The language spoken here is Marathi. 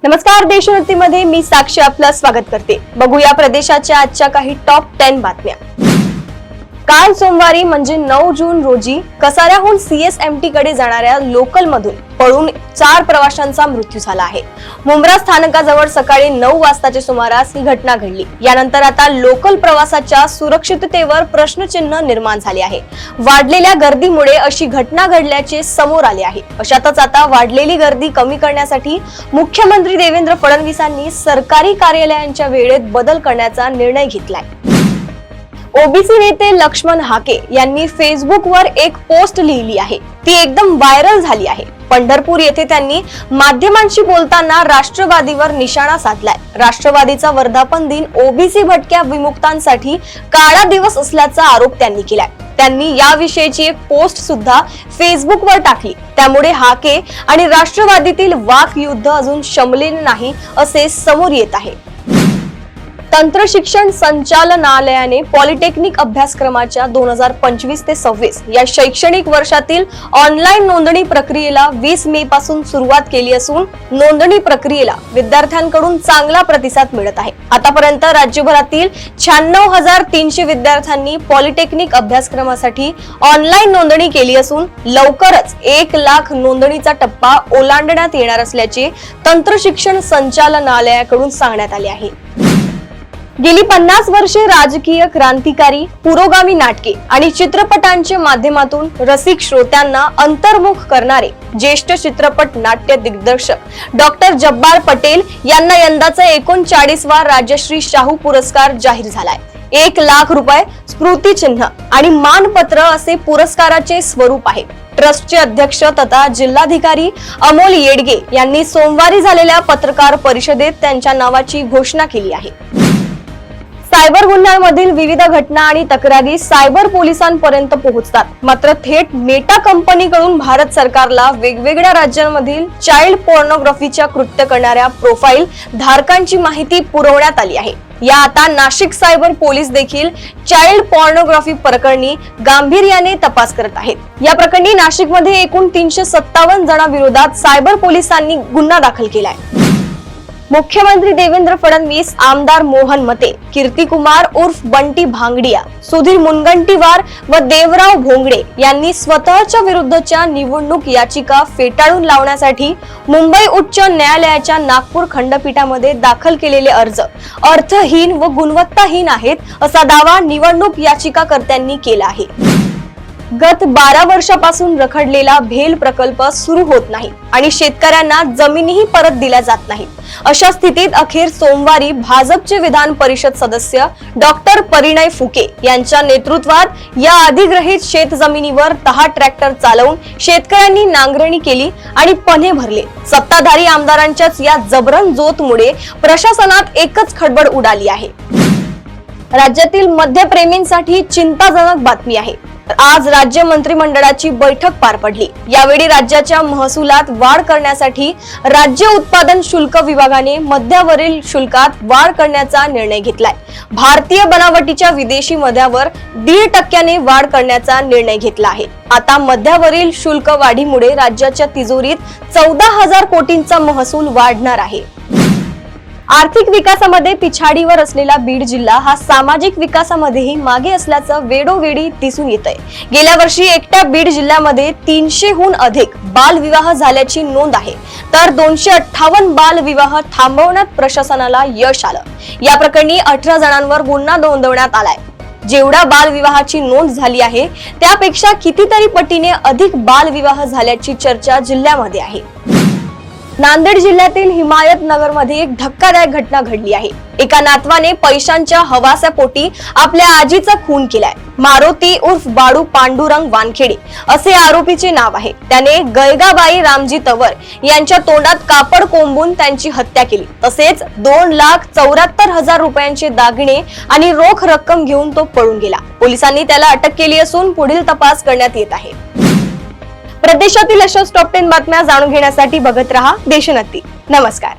नमस्कार, देशोन्नतीमध्ये मी साक्षी आपलं स्वागत करते। बघूया प्रदेशाच्या आजच्या काही टॉप 10 बातम्या। काल सोमवारी म्हणजे 9 जून रोजी कसाऱ्याहून सीएसएमटी कडे जाणाऱ्या लोकल मधून पळून 4 प्रवाशांचा मृत्यू झाला आहे। मुंब्रा स्थानकाजवळ सकाळी 9 वाजताच्या सुमारास ही घटना घडली। यानंतर आता लोकल प्रवासाच्या सुरक्षिततेवर प्रश्नचिन्ह निर्माण झाले आहे। वाढलेल्या गर्दीमुळे अशी घटना घडल्याचे समोर आले आहे। अशातच आता वाढलेली गर्दी कमी करण्यासाठी मुख्यमंत्री देवेंद्र फडणवीसांनी सरकारी कार्यालयांच्या वेळेत बदल करण्याचा निर्णय घेतलाय। ओबीसी नेते लक्ष्मण हाके यांनी फेसबुकवर एक पोस्ट लिहिली आहे। ती एकदम व्हायरल झाली आहे। पंढरपूर येथे त्यांनी माध्यमांशी बोलताना राष्ट्रवादीवर निशाणा साधलाय। राष्ट्रवादीचा वर्धापन दिन ओबीसी भटक्या विमुक्तांसाठी काळा दिवस असल्याचा आरोप त्यांनी केलाय। त्यांनी याविषयीची एक पोस्ट सुद्धा फेसबुकवर टाकली। त्यामुळे हाके आणि राष्ट्रवादीतील वाक युद्ध अजून शमलेले नाही असे समोर येत आहे। तंत्र शिक्षण संचालनालयाने पॉलिटेक्निक अभ्यासक्रमाच्या 2025 ते 26 या शैक्षणिक वर्षातील ऑनलाईन नोंदणी प्रक्रियेला 20 मे पासून सुरुवात केली असून नोंदणी प्रक्रियेला विद्यार्थ्यांकडून चांगला प्रतिसाद मिळत आहे। आतापर्यंत राज्यभरातील 96,300 विद्यार्थ्यांनी पॉलिटेक्निक अभ्यासक्रमासाठी ऑनलाईन नोंदणी केली असून लवकरच 1 लाख नोंदणीचा टप्पा ओलांडण्यात येणार असल्याचे तंत्र शिक्षण संचालनालयाकडून सांगण्यात आले आहे। गेली 50 वर्षे राजकीय क्रांतिकारी पुरोगामी नाटके आणि चित्रपटांच्या माध्यमातून रसिक श्रोत्यांना अंतर्मुख करणारे ज्येष्ठ चित्रपट नाट्य दिग्दर्शक डॉक्टर जब्बार पटेल यांना यंदाचा 39वा राजश्री शाहू पुरस्कार जाहीर झालाय। 1 लाख रुपये स्मृतिचिन्ह आणि मानपत्र असे पुरस्काराचे स्वरूप आहे। ट्रस्टचे अध्यक्ष तथा जिल्हाधिकारी अमोल येडगे यांनी सोमवारी झालेल्या पत्रकार परिषदेत त्यांच्या नावाची घोषणा केली आहे। सायबर गुन्ह्यांमधील विविध घटना आणि तक्रारी सायबर पोलिसांपर्यंत पोहोचतात, मात्र थेट मेटा कंपनीकडून भारत सरकारला वेगवेगळ्या राज्यांमधील चाइल्ड पोर्नोग्राफीच्या कृत्य करणाऱ्या प्रोफाईल धारकांची माहिती पुरवण्यात आली आहे। या आता नाशिक सायबर पोलीस देखील चाइल्ड पोर्नोग्राफी प्रकरणी गांभीर्याने तपास करत आहेत। या प्रकरणी नाशिकमध्ये एकूण 357 जणांविरोधात सायबर पोलिसांनी गुन्हा दाखल केलाय। मुख्यमंत्री देवेंद्र फडणवीस, आमदार मोहन मते, कीर्तिकुमार उर्फ बंटी भांगडिया, सुधीर मुनगंटीवार व देवराव भोंगडे यांनी स्वतःच्या विरुद्धच्या निवडणूक याचिका फेटाळून लावण्यासाठी मुंबई उच्च न्यायालयाच्या नागपूर खंडपीठामध्ये दाखल केलेले अर्ज अर्थहीन व गुणवत्ताहीन आहेत असा दावा निवडणूक याचिकाकर्त्यांनी केला आहे। गत 12 वर्षापासून रखडलेला भेल प्रकल्प सुरू होत नाही आणि शेतकऱ्यांना जमिनीही परत दिल्या जात नाही। अशा स्थितीत अखेर सोमवारी भाजपचे विधान परिषद सदस्य डॉक्टर परिणय फुके यांच्या नेतृत्वात या अधिग्रहित शेतजमिनीवर 10 ट्रॅक्टर चालवून शेतकऱ्यांनी नांगरणी केली आणि पन्हे भरले। सत्ताधारी आमदारांच्याच या जबरन जोतमुळे प्रशासनात एकच खडबड उडाली आहे। राज्यातील मद्यप्रेमींसाठी चिंताजनक बातमी आहे। आज राज्य मंत्रिमंडळाची बैठक पार पडली। यावेळी राज्याच्या महसुलात वाढ करण्यासाठी राज्य उत्पादन शुल्क विभागाने मद्यावरील शुल्कात वाढ करण्याचा निर्णय घेतलाय। भारतीय बनावटीच्या विदेशी मद्यावर 1.5% वाढ करण्याचा निर्णय घेतला आहे। आता मद्यावरील शुल्क वाढीमुळे राज्याच्या तिजोरीत 14,000 कोटींचा महसूल वाढणार आहे। आर्थिक विकासामध्ये पिछाडीवर असलेला बीड जिल्हा हा सामाजिक विकासामध्येही मागे असल्याचं वेळोवेळी दिसून येतंय। गेल्या वर्षी एकट्या बीड जिल्ह्यामध्ये 300हून अधिक बालविवाह झाल्याची नोंद आहे, तर 258 बालविवाह थांबवण्यात प्रशासनाला यश आलं। या प्रकरणी 18 जणांवर गुन्हा नोंदवण्यात आलाय। जेवढा बालविवाहाची नोंद झाली आहे त्यापेक्षा कितीतरी पटीने अधिक बालविवाह झाल्याची चर्चा जिल्ह्यामध्ये आहे। नांदेड जिल्ह्यातील हिमायतनगर मध्ये एक धक्कादायक घटना घडली आहे। एका नातवाने पैशांच्या हवासापोटी आपल्या आजीचा खून केलाय। मारुती उर्फ बाळू पांडुरंग वानखेडे असे आरोपीचे नाव आहे। त्याने गयगाबाई रामजी तवर यांच्या तोंडात कापड कोंबून त्यांची हत्या केली। तसेच 2,74,000 रुपयांचे दागिने आणि रोख रक्कम घेऊन तो पळून गेला। पोलिसांनी त्याला अटक केली असून पुढील तपास करण्यात येत आहे। प्रदेशातील अशाच टॉप 10 बातम्या जाणून घेण्यासाठी बघत रहा देशोन्नती। नमस्कार।